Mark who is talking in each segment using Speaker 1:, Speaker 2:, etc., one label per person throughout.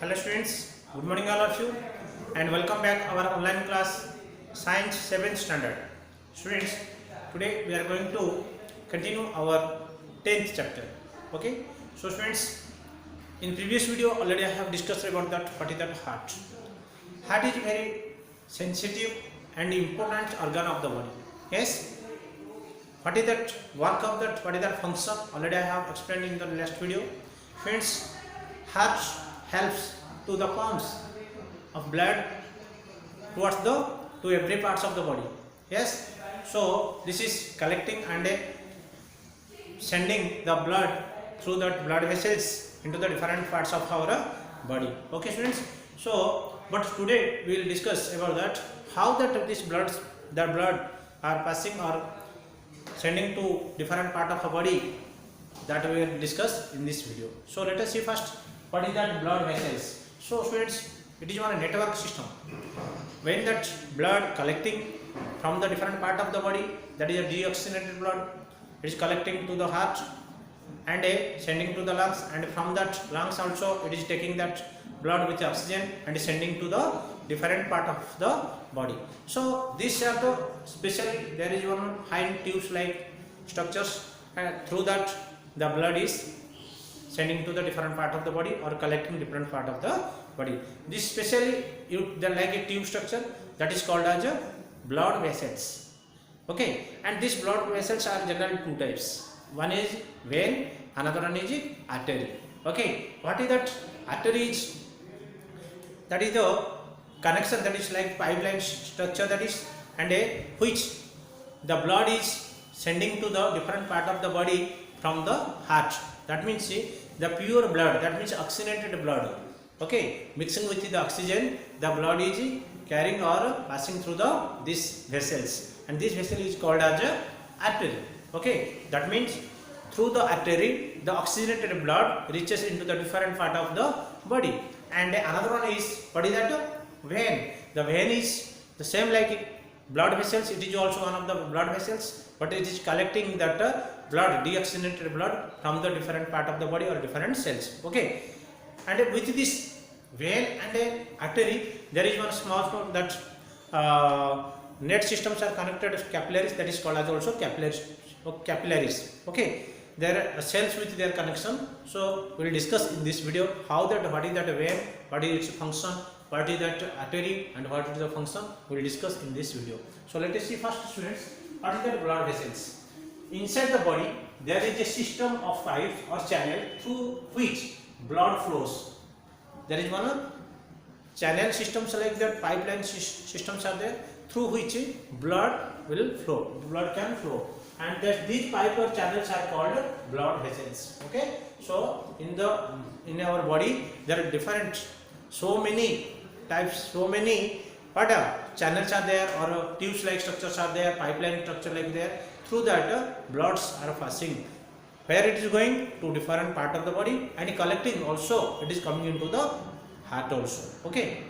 Speaker 1: Hello students, good morning all of you and welcome back our online class Science 7th Standard. Students, today we are going to continue our 10th chapter. Okay, so students, in previous video already I have discussed about that what is that heart. Heart is very sensitive and important organ of the body. Yes, what is that work of that, what is that function, already I have explained in the last video. Friends, heart helps to the pumps of blood towards to every parts of the body. Yes, so this is collecting and sending the blood through the blood vessels into the different parts of our body. Okay students, so but today we will discuss about that how that this the blood are passing or sending to different part of the body, that we will discuss in this video. So let us see first what is that blood vessels. So students, it is one network system. When that blood collecting from the different part of the body, that is a deoxygenated blood, it is collecting to the heart and sending to the lungs, and from that lungs also it is taking that blood with oxygen and sending to the different part of the body. So these are the specially there is one fine tubes like structures, and through that the blood is sending to the different part of the body or collecting different part of the body. This specially like a tube structure, that is called as a blood vessels. Okay, and these blood vessels are generally two types. One is vein, another one is artery. Okay, what is that artery is? That is the connection, that is like pipeline structure, that is, and which the blood is sending to the different part of the body from the heart. That means the pure blood, that means oxygenated blood, okay, mixing with the oxygen, the blood is carrying or passing through these vessels, and this vessel is called as a artery. Okay, that means through the artery the oxygenated blood reaches into the different part of the body. And another one is, what is that? Vein. The vein is the same like blood vessels, it is also one of the blood vessels, but it is collecting that blood, deoxygenated blood from the different part of the body or different cells. Okay, and with this vein and artery there is one small that net systems are connected as capillaries, that is called as also capillaries. Okay, there are cells with their connection. So we will discuss in this video how that, what is that vein, what is its function, what is that artery, and what is the function, we will discuss in this video. So let us see first students, what is that blood vessels. Inside the body there is a system of pipes or channel through which blood flows. There is one channel systems like that, pipeline systems are there through which blood will flow, blood can flow, and these pipe or channels are called blood vessels. Okay, so in our body there are different, so many types, so many channels are there or tubes like structures are there, pipeline structure like there. Through that bloods are passing, where it is going to different part of the body and collecting also, it is coming into the heart also. Okay,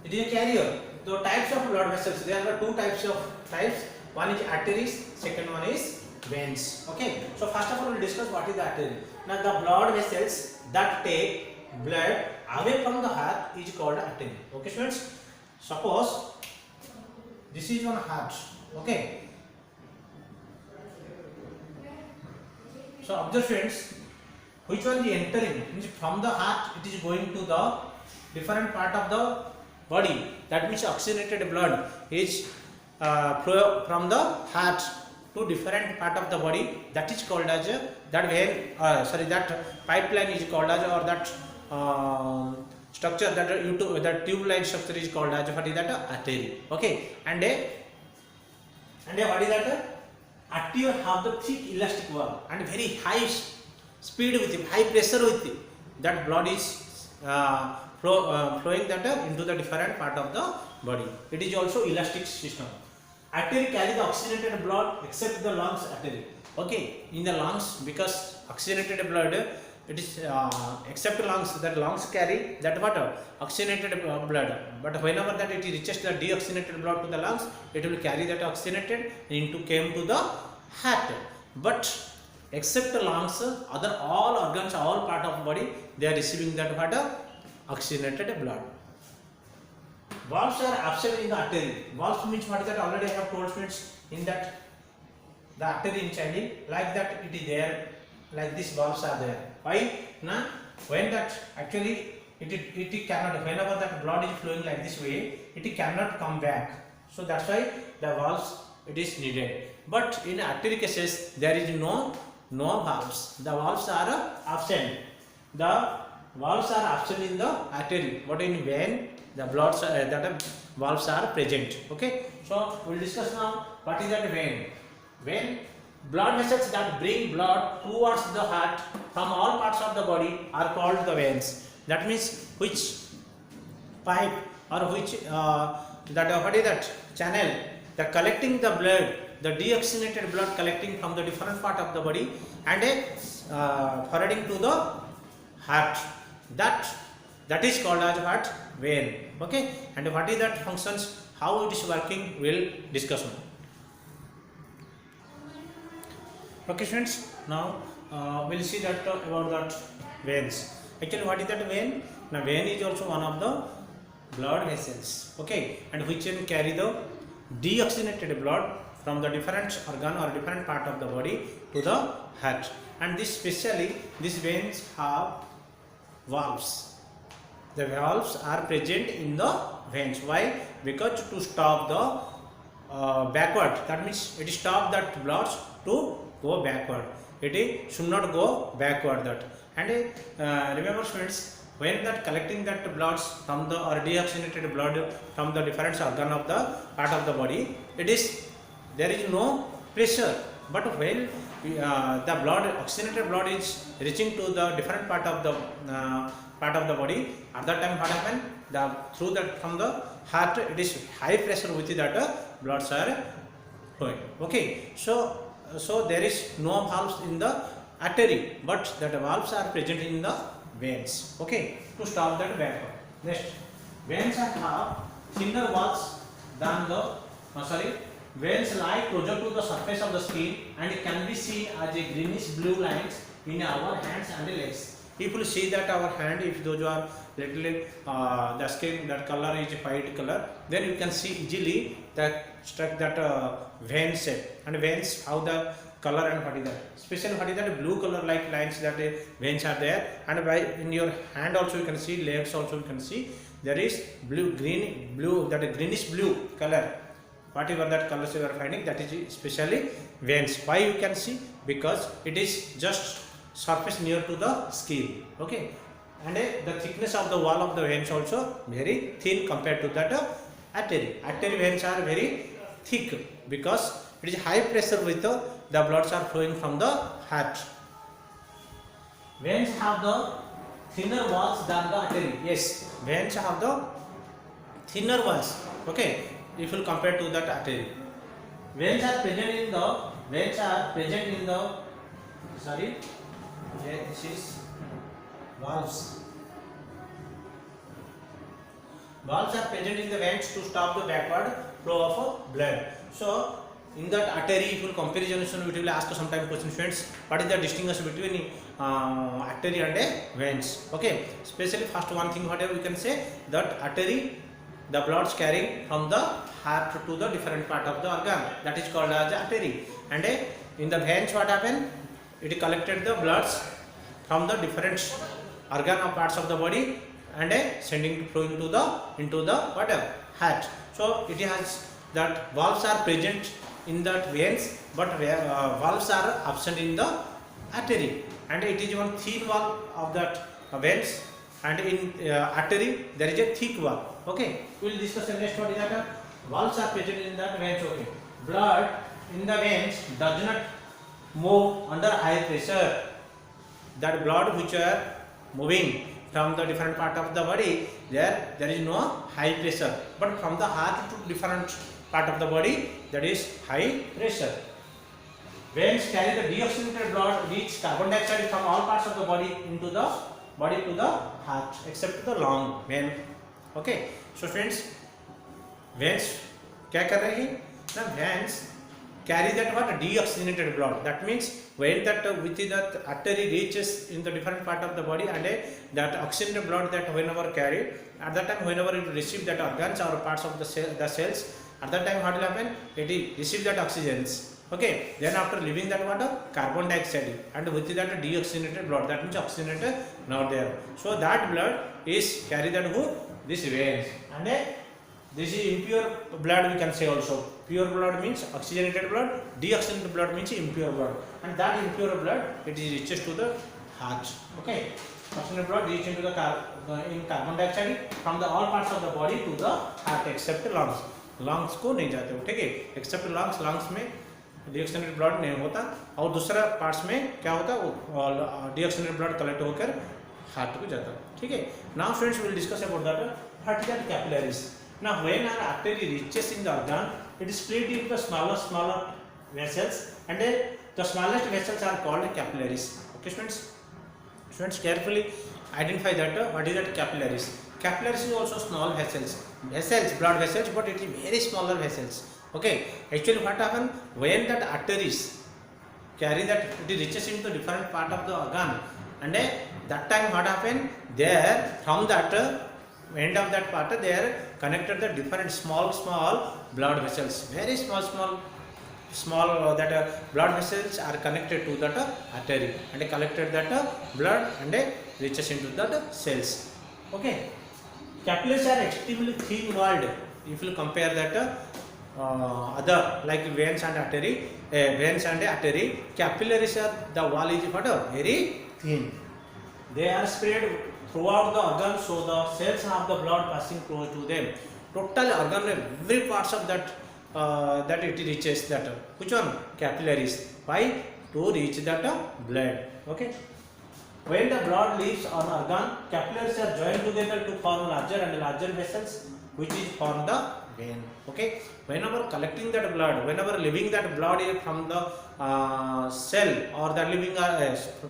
Speaker 1: it is a carrier. The types of blood vessels, there are two types. One is arteries, second one is veins. Okay, so first of all we will discuss what is the artery. Now the blood vessels that take blood away from the heart is called artery. Okay students, suppose this is one heart. Okay, so observe students, which one is entering, means from the heart it is going to the different part of the body, that means oxygenated blood is flow from the heart to different part of the body, that is called as that vein, that pipeline is called as, or that structure, that tube like structure is called as, what is that? Artery. Okay, and what is that? Artery have the thick elastic wall and very high speed with it, high pressure with it, that blood is flowing that into the different part of the body. It is also elastic system. Artery carry the oxygenated blood except the lungs artery. Okay, in the lungs, because oxygenated blood, it is except lungs, that lungs carry that what? Oxygenated blood, but whenever that it reaches the deoxygenated blood to the lungs, it will carry that oxygenated came to the heart. But except the lungs, other all organs, all part of body, they are receiving that what? oxygenated blood. Valves are absent in the artery. Valves means what is that? Already I have told students in that the artery inside it, like that it is there, like this valves are there. Why? Now, when that actually it cannot, whenever that blood is flowing like this way, it cannot come back. So that's why the valves it is needed. But in artery cases there is no valves. The valves are absent. The valves are absent in the artery, but in vein the bloods that valves are present. Okay, so we'll discuss now what is that vein. Vein, blood vessels that bring blood towards the heart from all parts of the body are called the veins. That means which pipe or which what is that channel the collecting the blood, the deoxygenated blood collecting from the different part of the body and forwarding to the heart. That is called as what? Vein. Okay, and what is that functions, how it is working, we'll discuss now. Okay students, now we'll see that about that veins. Actually what is that vein? Now vein is also one of the blood vessels, okay, and which can carry the deoxygenated blood from the different organ or different part of the body to the heart. And this specially, these veins have valves. The valves are present in the veins. Why? Because to stop the backward, that means it stop that blood to go backward. It should not go backward. That and remember students, when that collecting that bloods from the or deoxygenated blood from the different organ of the part of the body, it is there is no pressure. But when the blood, oxygenated blood is reaching to the different part of the body, at that time what happen? Through that from the heart, it is high pressure with that bloods are flowing. Okay, so there is no valves in the artery, but that valves are present in the veins. Okay, to stop that backward. Next, veins have thinner walls than the veins lie closer to the surface of the skin and can be seen as a greenish blue lines in our hands and legs. If you see that our hand, if those are little the skin that color is white color, then you can see easily that struck that vein shape. And veins, how the color and what is that? Especially what is that blue color like lines that veins are there. And by in your hand also you can see, legs also you can see there is blue that is greenish blue color. Whatever that colors you are finding, that is especially veins. Why you can see? Because it is just surface near to the skin. Okay, and the thickness of the wall of the veins also very thin compared to that artery. Artery veins are very thick because it is high pressure with the bloods are flowing from the heart. Veins have the thinner walls than the artery. Yes, veins have the thinner walls. Okay, if you compare to that artery. Veins are present in the this is valves. Valves are present in the veins to stop the backward flow of blood. So in that artery, if you comparison, we will ask sometime question students, what is the distinction between artery and veins? Okay, especially first one thing whatever we can say that artery, the bloods carrying from the heart to the different part of the organ, that is called as artery. And in the veins what happened? It collected the bloods from the different organ or parts of the body and sending flowing to the into the whatever heart. So it has that valves are present in that veins, but valves are absent in the artery, and it is one thin wall of that veins, and in artery there is a thick wall. Okay, we will discuss the next one is that valves are present in that veins. Okay, blood in the veins does not move under high pressure. That blood which are moving from the different part of the body, there is no high pressure, but from the heart to different part of the body, that is high pressure. Veins carry the deoxygenated blood which carbon dioxide from all parts of the body into the body to the heart except the long vein. Okay, so friends, veins क्या कर रही है ना? Veins carry that what deoxygenated blood. That means when that within that artery reaches in the different part of the body, and that oxygenated blood that whenever carried, at that time whenever it receive that organs or parts of the cells, at that time what will happen? It will receive that oxygens. Okay, then after leaving that water, carbon dioxide, and with that deoxygenated blood, that means oxygenated not there. So that blood is carry that who? This veins, and this is impure blood we can say also. Pure blood means oxygenated blood, deoxygenated blood means impure blood, and that impure blood it is reaches to the heart. Okay, oxygenated blood reaches into the in carbon dioxide from the all parts of the body to the heart except lungs. Lungs को नहीं जाते हो, ठीक है, accept lungs. Lungs में deoxygenated blood नहीं होता, और दूसरा पार्ट्स में क्या होता है, वो डीऑक्सीजनेटेड ब्लड कलेक्ट होकर हार्ट को जाता है. ठीक है. Now students will discuss about that heart capillaries. Now when our artery reaches in the organ, it is split into the smaller vessels, and the smallest vessels are called capillaries. Okay students, carefully identify that what is that capillaries. Capillaries is also small vessels, blood vessels, but it is very smaller vessels. Okay, actually what happen when that arteries carry that, it reaches into the different part of the organ, and that time what happen there, from that end of that part they are connected the different small blood vessels, very small that blood vessels are connected to that artery, and collected that blood and reaches into that cells. Okay, capillaries are extremely thin walled if you compare that other like veins and artery. Capillaries are the wall is what very thin. They are spread throughout the organ, so the cells have the blood passing close to them. Total organ, every parts of that that it reaches that which one? Capillaries. Why? To reach that blood. Okay. When the blood leaves an organ, capillaries are joined together to form larger and larger vessels, which is form the vein. Okay. Whenever collecting that blood, whenever leaving that blood from the cell or the leaving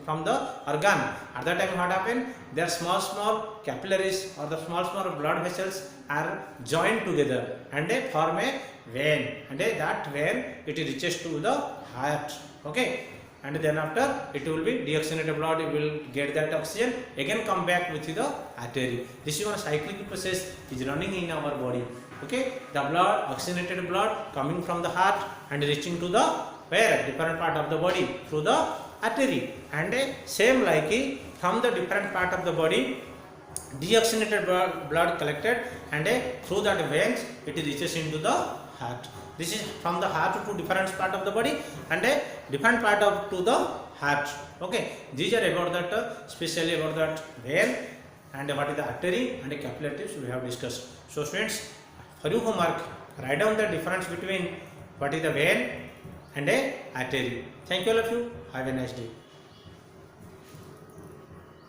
Speaker 1: from the organ, at that time what happen? Their small capillaries or the small blood vessels are joined together and they form a vein, and that vein it reaches to the heart. Okay, and then after it will be deoxygenated blood, it will get that oxygen, again come back with the artery. This is one cyclic process is running in our body. Okay, the blood, oxygenated blood coming from the heart and reaching to the where different part of the body through the artery, and same like from the different part of the body deoxygenated blood collected, and through that veins it reaches into the heart. This is from the heart to different part of the body and different part of to the heart. Okay, these are about that specially about that vein and what is the artery and capillaries we have discussed. So students, for your homework, write down the difference between what is the vein and artery. Thank you all of you. Have a nice day.